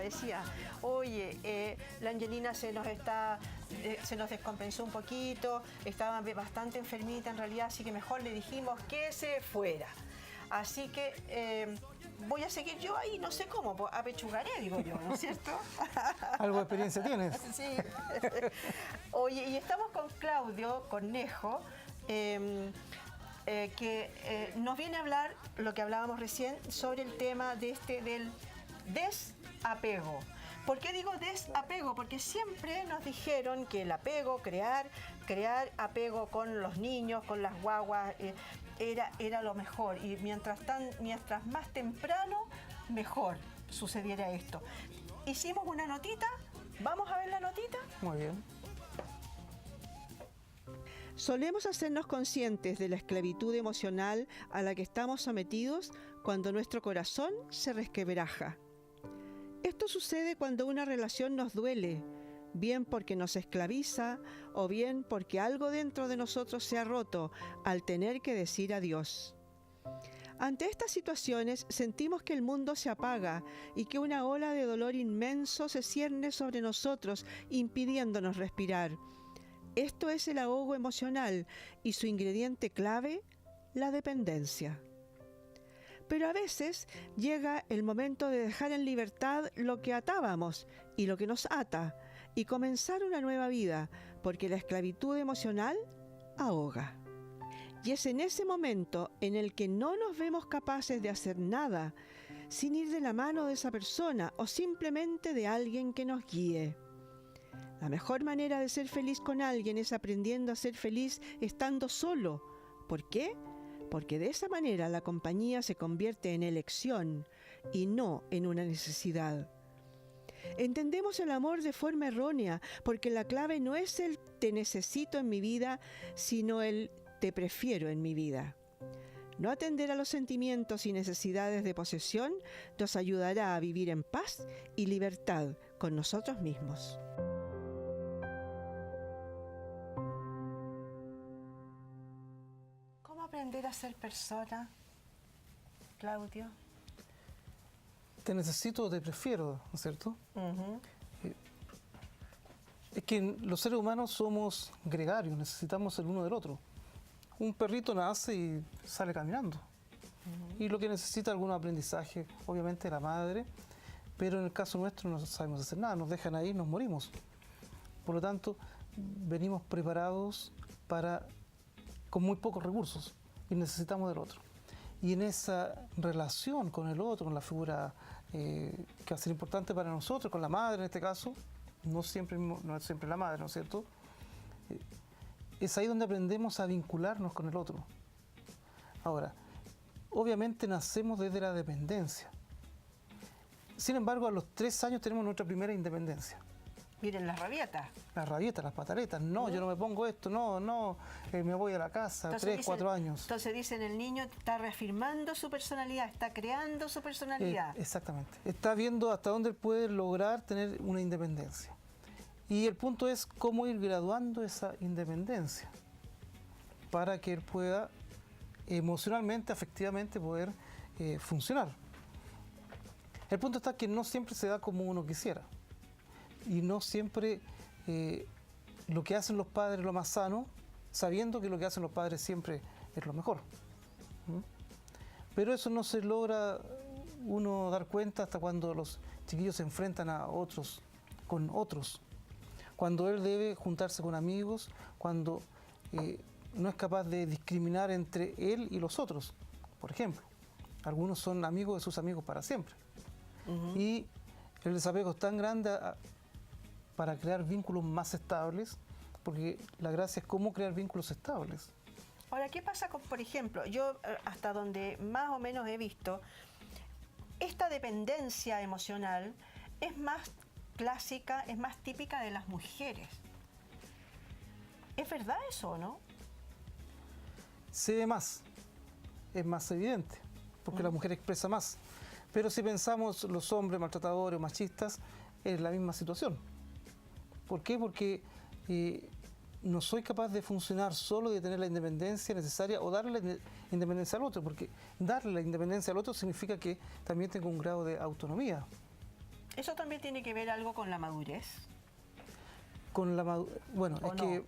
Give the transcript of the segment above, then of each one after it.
decía, oye, la Angelina se nos descompensó un poquito, estaba bastante enfermita en realidad, así que mejor le dijimos que se fuera. Así que voy a seguir yo ahí, no sé cómo, pues, apechugaré, digo yo, ¿no es cierto? Algo de experiencia tienes. Sí. Oye, y estamos con Claudio Cornejo, que nos viene a hablar, lo que hablábamos recién, sobre el tema del desapego. ¿Por qué digo desapego? Porque siempre nos dijeron que el apego, crear apego con los niños, con las guaguas, era lo mejor. Y mientras más temprano, mejor sucediera esto. Hicimos una notita, ¿vamos a ver la notita? Muy bien. Solemos hacernos conscientes de la esclavitud emocional a la que estamos sometidos cuando nuestro corazón se resquebraja. Esto sucede cuando una relación nos duele, bien porque nos esclaviza o bien porque algo dentro de nosotros se ha roto al tener que decir adiós. Ante estas situaciones sentimos que el mundo se apaga y que una ola de dolor inmenso se cierne sobre nosotros, impidiéndonos respirar. Esto es el ahogo emocional y su ingrediente clave, la dependencia. Pero a veces llega el momento de dejar en libertad lo que atábamos y lo que nos ata y comenzar una nueva vida, porque la esclavitud emocional ahoga. Y es en ese momento en el que no nos vemos capaces de hacer nada sin ir de la mano de esa persona o simplemente de alguien que nos guíe. La mejor manera de ser feliz con alguien es aprendiendo a ser feliz estando solo. ¿Por qué? Porque de esa manera la compañía se convierte en elección y no en una necesidad. Entendemos el amor de forma errónea, porque la clave no es el te necesito en mi vida, sino el te prefiero en mi vida. No atender a los sentimientos y necesidades de posesión nos ayudará a vivir en paz y libertad con nosotros mismos. ¿Cómo aprender a ser persona, Claudio? Te necesito o te prefiero, ¿no es cierto? Es que los seres humanos somos gregarios, necesitamos el uno del otro. Un perrito nace y sale caminando. Y lo que necesita algún aprendizaje, obviamente, la madre, pero en el caso nuestro no sabemos hacer nada, nos dejan ahí y nos morimos. Por lo tanto, venimos preparados con muy pocos recursos y necesitamos del otro. Y en esa relación con el otro, con la figura que va a ser importante para nosotros, con la madre en este caso, no es siempre la madre, ¿no es cierto? Es ahí donde aprendemos a vincularnos con el otro. Ahora, obviamente nacemos desde la dependencia. Sin embargo, a los 3 años tenemos nuestra primera independencia. Miren las rabietas. Las rabietas, las pataletas. No, yo no me pongo esto, me voy a la casa, Entonces 3, 4 años. Entonces dicen, el niño está reafirmando su personalidad, está creando su personalidad. Exactamente. Está viendo hasta dónde él puede lograr tener una independencia. Y el punto es cómo ir graduando esa independencia para que él pueda emocionalmente, afectivamente poder funcionar. El punto está que no siempre se da como uno quisiera. Y no siempre lo que hacen los padres es lo más sano, sabiendo que lo que hacen los padres siempre es lo mejor. Pero eso no se logra uno dar cuenta hasta cuando los chiquillos se enfrentan con otros. Cuando él debe juntarse con amigos, cuando no es capaz de discriminar entre él y los otros. Por ejemplo, algunos son amigos de sus amigos para siempre. Y el desapego es tan grande para crear vínculos más estables, porque la gracia es cómo crear vínculos estables. Ahora, ¿qué pasa con, por ejemplo, yo hasta donde más o menos he visto, esta dependencia emocional es más clásica, es más típica de las mujeres? ¿Es verdad eso o no? Se ve más, es más evidente, porque la mujer expresa más. Pero si pensamos los hombres maltratadores o machistas, es la misma situación. ¿Por qué? Porque no soy capaz de funcionar solo, de tener la independencia necesaria o darle la independencia al otro, porque darle la independencia al otro significa que también tengo un grado de autonomía. ¿Eso también tiene que ver algo con la madurez? Bueno, ¿O es no? que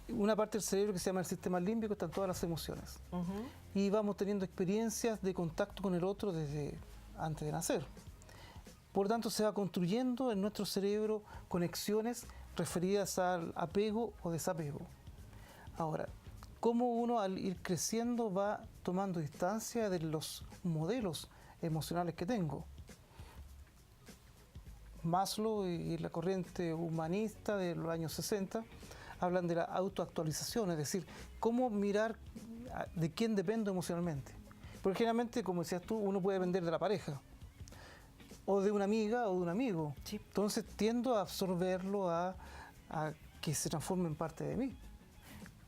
una parte del cerebro que se llama el sistema límbico están todas las emociones. Ujú. Y vamos teniendo experiencias de contacto con el otro desde antes de nacer. Por lo tanto, se va construyendo en nuestro cerebro conexiones referidas al apego o desapego. Ahora, cómo uno al ir creciendo va tomando distancia de los modelos emocionales que tengo. Maslow y la corriente humanista de los años 60 hablan de la autoactualización, es decir, cómo mirar de quién dependo emocionalmente. Porque generalmente, como decías tú, uno puede depender de la pareja, o de una amiga o de un amigo. Sí. Entonces tiendo a absorberlo, a que se transforme en parte de mí.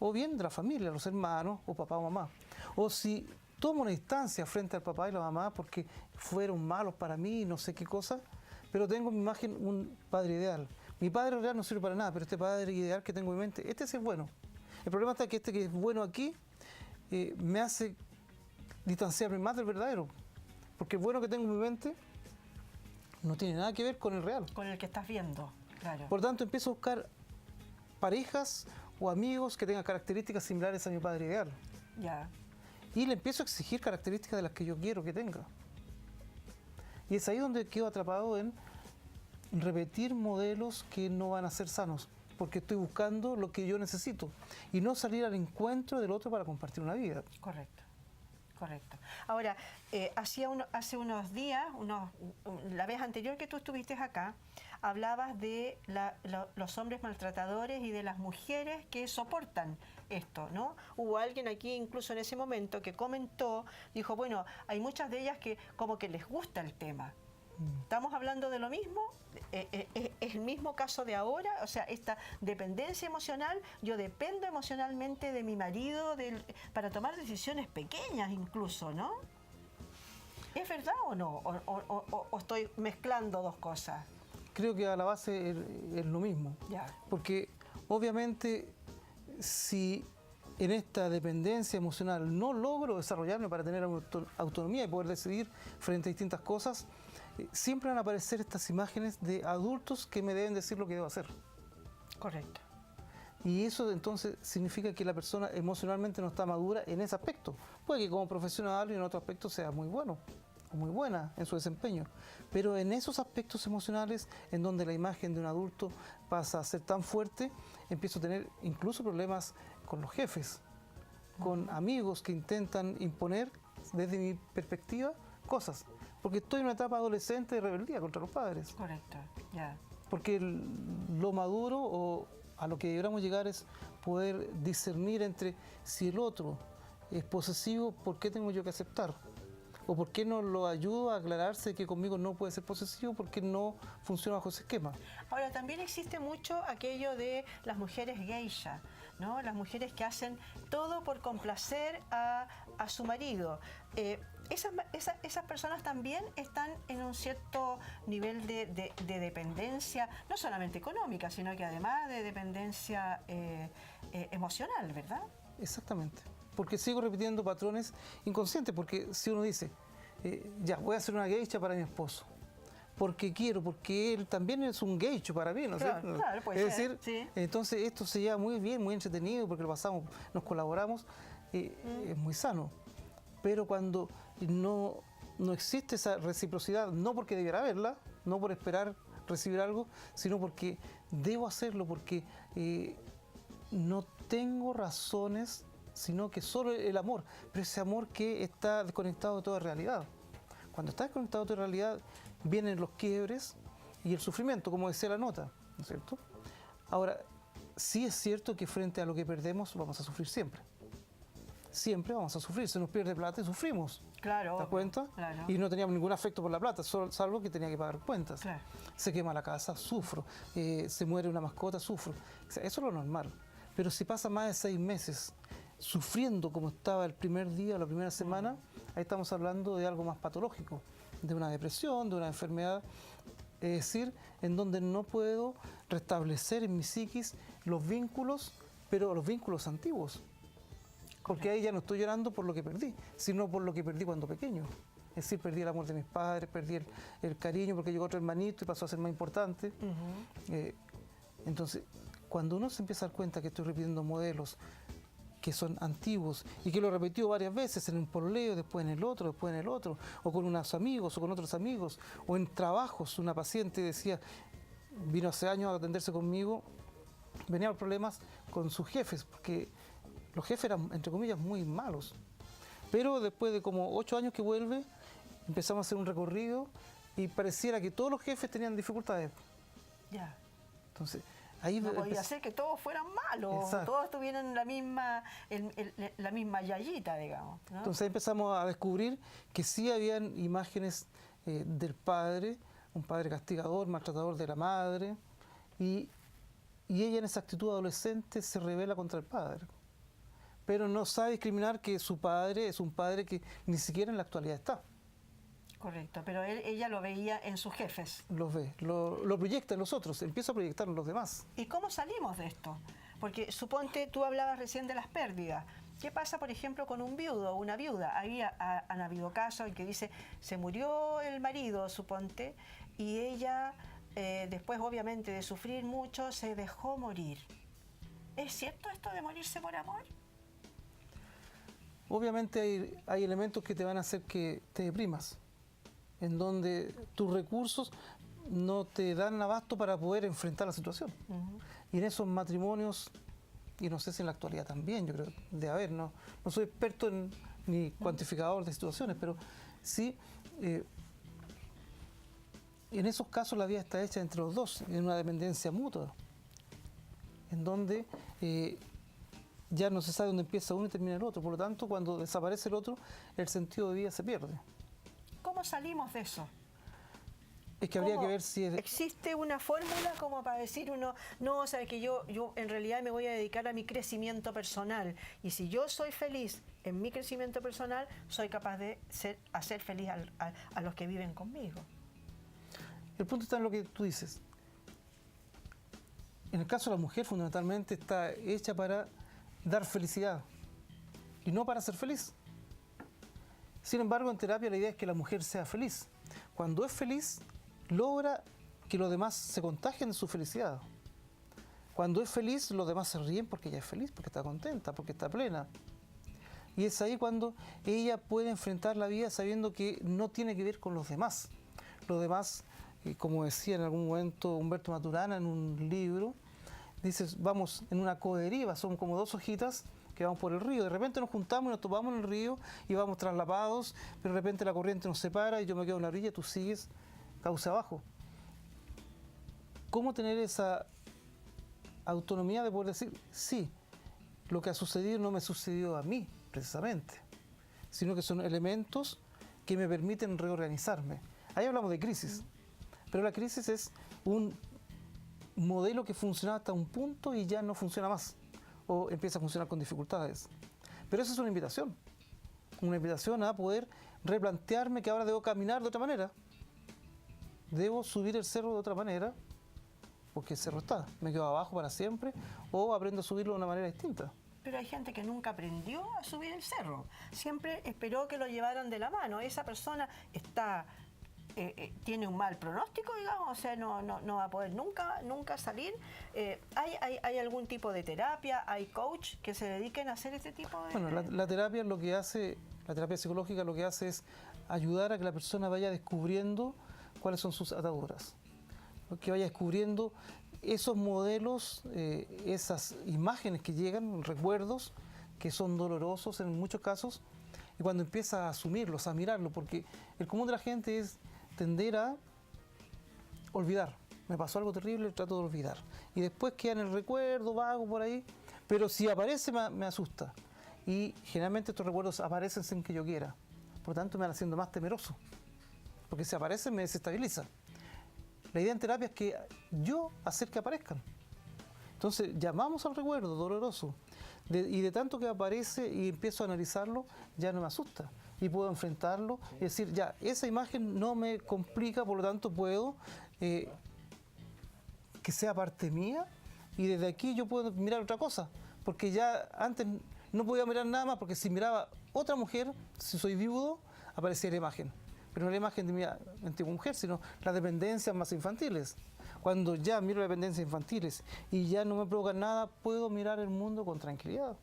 O bien de la familia, los hermanos, o papá o mamá. O si tomo una distancia frente al papá y la mamá porque fueron malos para mí, no sé qué cosa, pero tengo en mi imagen un padre ideal. Mi padre real no sirve para nada, pero este padre ideal que tengo en mi mente, este sí es bueno. El problema está que este que es bueno aquí me hace distanciarme más del verdadero. Porque el bueno que tengo en mi mente no tiene nada que ver con el real. Con el que estás viendo, claro. Por tanto, empiezo a buscar parejas o amigos que tengan características similares a mi padre ideal. Ya. Y le empiezo a exigir características de las que yo quiero que tenga. Y es ahí donde quedo atrapado en repetir modelos que no van a ser sanos, porque estoy buscando lo que yo necesito y no salir al encuentro del otro para compartir una vida. Correcto, correcto. Ahora, hace unos días, la vez anterior que tú estuviste acá, hablabas de los hombres maltratadores y de las mujeres que soportan esto, ¿no? Hubo alguien aquí, incluso en ese momento, que comentó, dijo, bueno, hay muchas de ellas que como que les gusta el tema. ¿Estamos hablando de lo mismo? ¿Es el mismo caso de ahora? O sea, esta dependencia emocional, yo dependo emocionalmente de mi marido para tomar decisiones pequeñas incluso, ¿no? ¿Es verdad o no? ¿O estoy mezclando dos cosas? Creo que a la base es lo mismo. Ya. Porque obviamente si en esta dependencia emocional no logro desarrollarme para tener autonomía y poder decidir frente a distintas cosas, siempre van a aparecer estas imágenes de adultos que me deben decir lo que debo hacer. Correcto. Y eso entonces significa que la persona emocionalmente no está madura en ese aspecto. Puede que como profesional y en otro aspecto sea muy bueno o muy buena en su desempeño, pero en esos aspectos emocionales en donde la imagen de un adulto pasa a ser tan fuerte, empiezo a tener incluso problemas con los jefes, con amigos que intentan imponer desde mi perspectiva cosas, porque estoy en una etapa adolescente de rebeldía contra los padres. Correcto, ya. Porque lo maduro o a lo que deberíamos llegar es poder discernir entre si el otro es posesivo, ¿por qué tengo yo que aceptar? ¿O por qué no lo ayudo a aclararse que conmigo no puede ser posesivo porque no funciona bajo ese esquema? Ahora, también existe mucho aquello de las mujeres geisha, ¿no? Las mujeres que hacen todo por complacer a su marido. Esas personas también están en un cierto nivel de dependencia, no solamente económica, sino que además de dependencia emocional, ¿verdad? Exactamente. Porque sigo repitiendo patrones inconscientes, porque si uno dice, ya, voy a hacer una geisha para mi esposo, porque quiero, porque él también es un geisho para mí, ¿no es Claro, cierto? claro, puede Es ser, decir, sí. entonces esto se lleva muy bien, muy entretenido, porque lo pasamos, nos colaboramos, es muy sano. Pero cuando no existe esa reciprocidad, no porque debiera haberla, no por esperar recibir algo, sino porque debo hacerlo, porque no tengo razones, sino que solo el amor, pero ese amor que está desconectado de toda realidad. Cuando está desconectado de toda realidad, vienen los quiebres y el sufrimiento, como decía la nota, ¿no es cierto? Ahora, sí es cierto que frente a lo que perdemos vamos a sufrir siempre. Siempre vamos a sufrir, se nos pierde plata y sufrimos. Claro. ¿Te das cuenta? Claro. Y no teníamos ningún afecto por la plata, salvo que tenía que pagar cuentas. Claro. Se quema la casa, sufro. Se muere una mascota, sufro. O sea, eso es lo normal. Pero si pasa más de 6 meses sufriendo como estaba el primer día o la primera semana, ahí estamos hablando de algo más patológico, de una depresión, de una enfermedad, es decir, en donde no puedo restablecer en mi psiquis los vínculos, pero los vínculos antiguos. Porque ahí ya no estoy llorando por lo que perdí, sino por lo que perdí cuando pequeño. Es decir, perdí el amor de mis padres, perdí el cariño porque llegó otro hermanito y pasó a ser más importante. Entonces, cuando uno se empieza a dar cuenta que estoy repitiendo modelos que son antiguos y que lo he repetido varias veces en un pololeo, después en el otro, o con unos amigos o con otros amigos, o en trabajos. Una paciente decía, vino hace años a atenderse conmigo, venía con problemas con sus jefes, porque los jefes eran, entre comillas, muy malos. Pero después de como 8 años que vuelve, empezamos a hacer un recorrido y pareciera que todos los jefes tenían dificultades. Ya. Entonces, ahí no podía ser que todos fueran malos, exacto, todos tuvieran la misma yayita, digamos, ¿no? Entonces ahí empezamos a descubrir que sí habían imágenes del padre, un padre castigador, maltratador de la madre, y ella en esa actitud adolescente se rebela contra el padre. Pero no sabe discriminar que su padre es un padre que ni siquiera en la actualidad está. Correcto, pero ella lo veía en sus jefes. Los ve, lo proyecta en los otros, empieza a proyectar en los demás. ¿Y cómo salimos de esto? Porque suponte, tú hablabas recién de las pérdidas. ¿Qué pasa, por ejemplo, con un viudo o una viuda? Ahí han habido casos en que dice, se murió el marido, suponte, y ella, después obviamente de sufrir mucho, se dejó morir. ¿Es cierto esto de morirse por amor? Obviamente hay elementos que te van a hacer que te deprimas, en donde tus recursos no te dan abasto para poder enfrentar la situación. Y en esos matrimonios, y no sé si en la actualidad también, yo creo, de haber, no soy experto ni cuantificador de situaciones, pero sí, en esos casos la vida está hecha entre los dos, en una dependencia mutua, en donde ya no se sabe dónde empieza uno y termina el otro. Por lo tanto, cuando desaparece el otro, el sentido de vida se pierde. ¿Cómo salimos de eso? Es que habría que ver si ¿existe una fórmula como para decir uno, no, o sea, que yo en realidad me voy a dedicar a mi crecimiento personal, y si yo soy feliz en mi crecimiento personal, soy capaz de hacer feliz a los que viven conmigo? El punto está en lo que tú dices. En el caso de la mujer, fundamentalmente, está hecha para dar felicidad y no para ser feliz. Sin embargo, en terapia la idea es que la mujer sea feliz. Cuando es feliz, logra que los demás se contagien de su felicidad. Cuando es feliz, los demás se ríen porque ella es feliz, porque está contenta, porque está plena. Y es ahí cuando ella puede enfrentar la vida sabiendo que no tiene que ver con los demás. Los demás, como decía en algún momento Humberto Maturana en un libro, dices, vamos en una coderiva, son como dos hojitas que vamos por el río. De repente nos juntamos y nos topamos en el río y vamos traslapados, pero de repente la corriente nos separa y yo me quedo en la orilla y tú sigues cauce abajo. ¿Cómo tener esa autonomía de poder decir, sí, lo que ha sucedido no me sucedió a mí, precisamente, sino que son elementos que me permiten reorganizarme? Ahí hablamos de crisis, pero la crisis es un modelo que funcionaba hasta un punto y ya no funciona más, o empieza a funcionar con dificultades. Pero eso es una invitación a poder replantearme que ahora debo caminar de otra manera, debo subir el cerro de otra manera, porque el cerro está, me quedo abajo para siempre, o aprendo a subirlo de una manera distinta. Pero hay gente que nunca aprendió a subir el cerro, siempre esperó que lo llevaran de la mano. Esa persona tiene un mal pronóstico, digamos, o sea, no va a poder nunca salir. ¿Hay algún tipo de terapia? ¿Hay coach que se dediquen a hacer este tipo de...? Bueno, la terapia lo que hace, la terapia psicológica lo que hace es ayudar a que la persona vaya descubriendo cuáles son sus ataduras, que vaya descubriendo esos modelos, esas imágenes que llegan, recuerdos que son dolorosos en muchos casos, y cuando empieza a asumirlos, a mirarlos, porque el común de la gente es tender a olvidar. Me pasó algo terrible, trato de olvidar. Y después queda en el recuerdo, vago por ahí, pero si aparece me asusta. Y generalmente estos recuerdos aparecen sin que yo quiera. Por lo tanto me van haciendo más temeroso. Porque si aparecen me desestabiliza. La idea en terapia es que yo hacer que aparezcan. Entonces llamamos al recuerdo doloroso. Y de tanto que aparece y empiezo a analizarlo, ya no me asusta. Y puedo enfrentarlo y decir, ya, esa imagen no me complica, por lo tanto puedo que sea parte mía y desde aquí yo puedo mirar otra cosa. Porque ya antes no podía mirar nada más, porque si miraba otra mujer, si soy viudo, aparecía la imagen. pero no la imagen de mi antigua mujer, sino las dependencias más infantiles. Cuando ya miro las dependencias infantiles y ya no me provocan nada, puedo mirar el mundo con tranquilidad.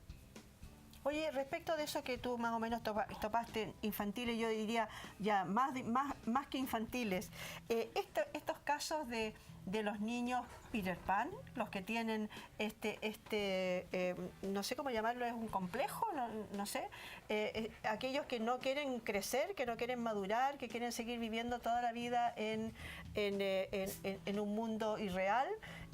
Oye, respecto de eso que tú más o menos topaste, infantiles, yo diría ya más que infantiles, estos casos de los niños Peter Pan, los que tienen no sé cómo llamarlo, es un complejo, no sé, aquellos que no quieren crecer, que no quieren madurar, que quieren seguir viviendo toda la vida en un mundo irreal,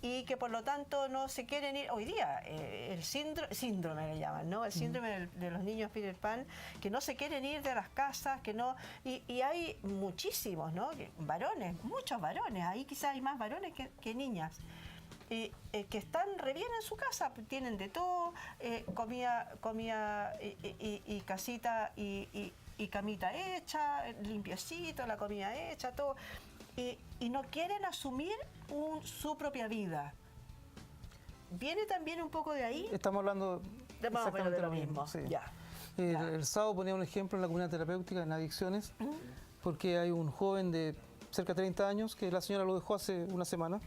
y que por lo tanto no se quieren ir. Hoy día el síndrome le llaman, ¿no? El síndrome de los niños Peter Pan, que no se quieren ir de las casas, que no, y hay muchísimos, ¿no? Varones, muchos varones, ahí quizás hay más varones que niñas. Que están re bien en su casa, tienen de todo, comida y casita y camita hecha, limpiecito, la comida hecha, todo. Y no quieren asumir su propia vida. ¿Viene también un poco de ahí? Estamos hablando exactamente de lo mismo. Sí. Ya. El sábado ponía un ejemplo en la comunidad terapéutica en adicciones, porque hay un joven de cerca de 30 años que la señora lo dejó hace una semana,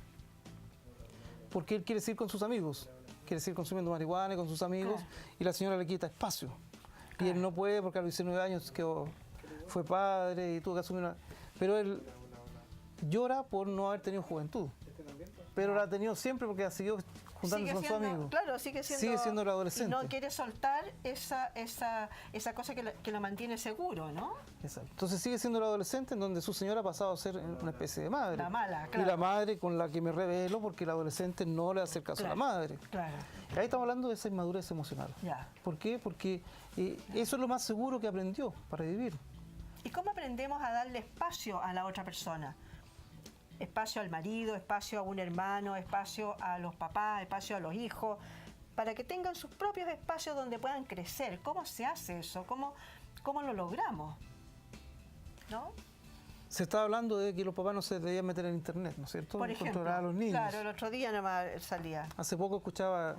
porque él quiere seguir con sus amigos, quiere seguir consumiendo marihuana con sus amigos, y la señora le quita espacio. Y él no puede porque a los 19 años fue padre y tuvo que asumir una... Pero él llora por no haber tenido juventud, pero la ha tenido siempre porque ha seguido juntándose con sus amigos. Claro, sigue siendo el adolescente. Y no quiere soltar esa cosa que lo mantiene seguro, ¿no? Exacto. Entonces sigue siendo el adolescente en donde su señora ha pasado a ser una especie de madre. La mala, claro. Y la madre con la que me revelo porque el adolescente no le hace caso a la madre. Claro. Y ahí estamos hablando de esa inmadurez emocional. Ya. ¿Por qué? Porque eso es lo más seguro que aprendió para vivir. ¿Y cómo aprendemos a darle espacio a la otra persona? Espacio al marido, espacio a un hermano, espacio a los papás, espacio a los hijos, para que tengan sus propios espacios donde puedan crecer. ¿Cómo se hace eso? ¿Cómo lo logramos? ¿No? Se está hablando de que los papás no se debían meter en internet, ¿no es cierto? Por ejemplo, controlar a los niños. Claro, el otro día nomás salía. Hace poco escuchaba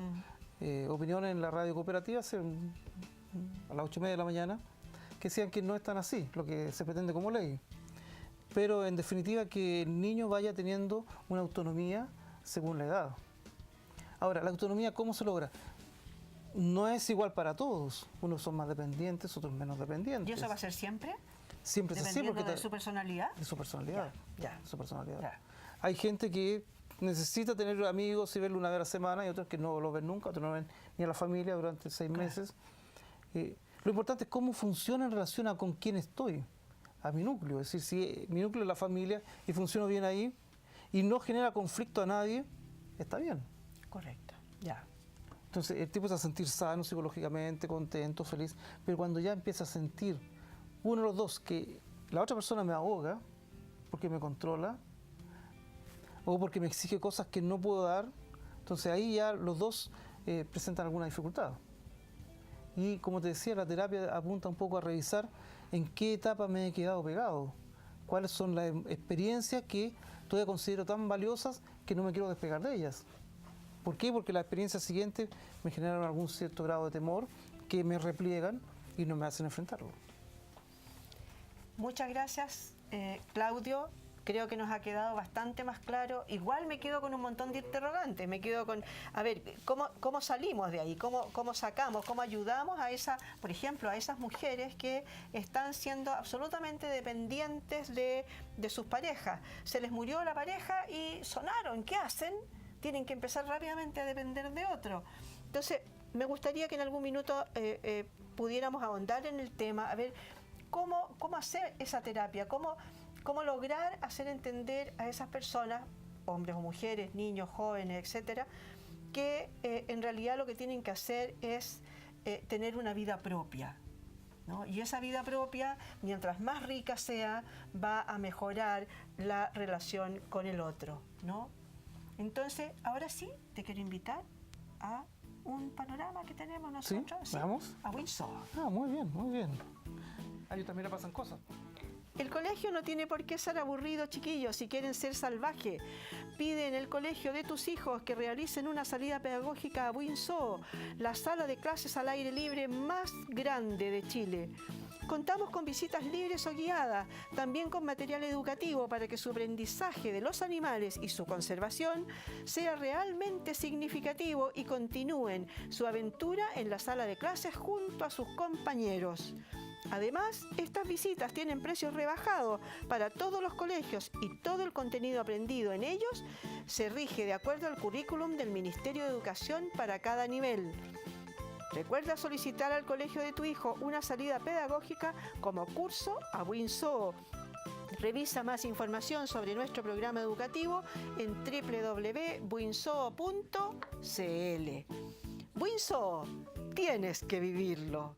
opiniones en la radio cooperativa, a las 8:30 de la mañana, que decían que no es tan así, lo que se pretende como ley. Pero en definitiva que el niño vaya teniendo una autonomía según la edad. Ahora, la autonomía, ¿cómo se logra? No es igual para todos. Unos son más dependientes, otros menos dependientes. ¿Y eso va a ser siempre? Siempre es así. ¿Dependiendo de su personalidad? De su personalidad. Ya. De su personalidad. Ya. Hay gente que necesita tener amigos y verlo una vez a la semana, y otros que no lo ven nunca, otros no ven ni a la familia durante 6 meses. Lo importante es cómo funciona en relación a con quién estoy, a mi núcleo. Es decir, si mi núcleo es la familia y funciono bien ahí y no genera conflicto a nadie, está bien. Correcto, ya. Entonces el tipo se va a sentir sano psicológicamente, contento, feliz, pero cuando ya empieza a sentir uno de los dos que la otra persona me ahoga porque me controla o porque me exige cosas que no puedo dar, entonces ahí ya los dos presentan alguna dificultad. Y como te decía, la terapia apunta un poco a revisar en qué etapa me he quedado pegado, cuáles son las experiencias que todavía considero tan valiosas que no me quiero despegar de ellas. ¿Por qué? Porque las experiencias siguientes me generan algún cierto grado de temor que me repliegan y no me hacen enfrentarlo. Muchas gracias, Claudio. Creo que nos ha quedado bastante más claro. Igual me quedo con un montón de interrogantes. Me quedo con, a ver, ¿cómo salimos de ahí? ¿Cómo sacamos? ¿Cómo ayudamos a por ejemplo, a esas mujeres que están siendo absolutamente dependientes de sus parejas? Se les murió la pareja y sonaron. ¿Qué hacen? Tienen que empezar rápidamente a depender de otro. Entonces, me gustaría que en algún minuto pudiéramos ahondar en el tema, a ver, ¿cómo hacer esa terapia? ¿Cómo lograr hacer entender a esas personas, hombres o mujeres, niños, jóvenes, etcétera, que en realidad lo que tienen que hacer es tener una vida propia, ¿no? Y esa vida propia, mientras más rica sea, va a mejorar la relación con el otro, ¿no? Entonces, ahora sí, te quiero invitar a un panorama que tenemos nosotros. ¿Sí? ¿Vamos? A Windsor. Ah, muy bien, muy bien. A ellos también le pasan cosas. El colegio no tiene por qué ser aburrido, chiquillos, si quieren ser salvajes. Pide en el colegio de tus hijos que realicen una salida pedagógica a Windsor, la sala de clases al aire libre más grande de Chile. Contamos con visitas libres o guiadas, también con material educativo para que su aprendizaje de los animales y su conservación sea realmente significativo y continúen su aventura en la sala de clases junto a sus compañeros. Además, estas visitas tienen precios rebajados para todos los colegios y todo el contenido aprendido en ellos se rige de acuerdo al currículum del Ministerio de Educación para cada nivel. Recuerda solicitar al colegio de tu hijo una salida pedagógica como curso a Buinzoo. Revisa más información sobre nuestro programa educativo en www.buinzoo.cl. Buinzoo, tienes que vivirlo.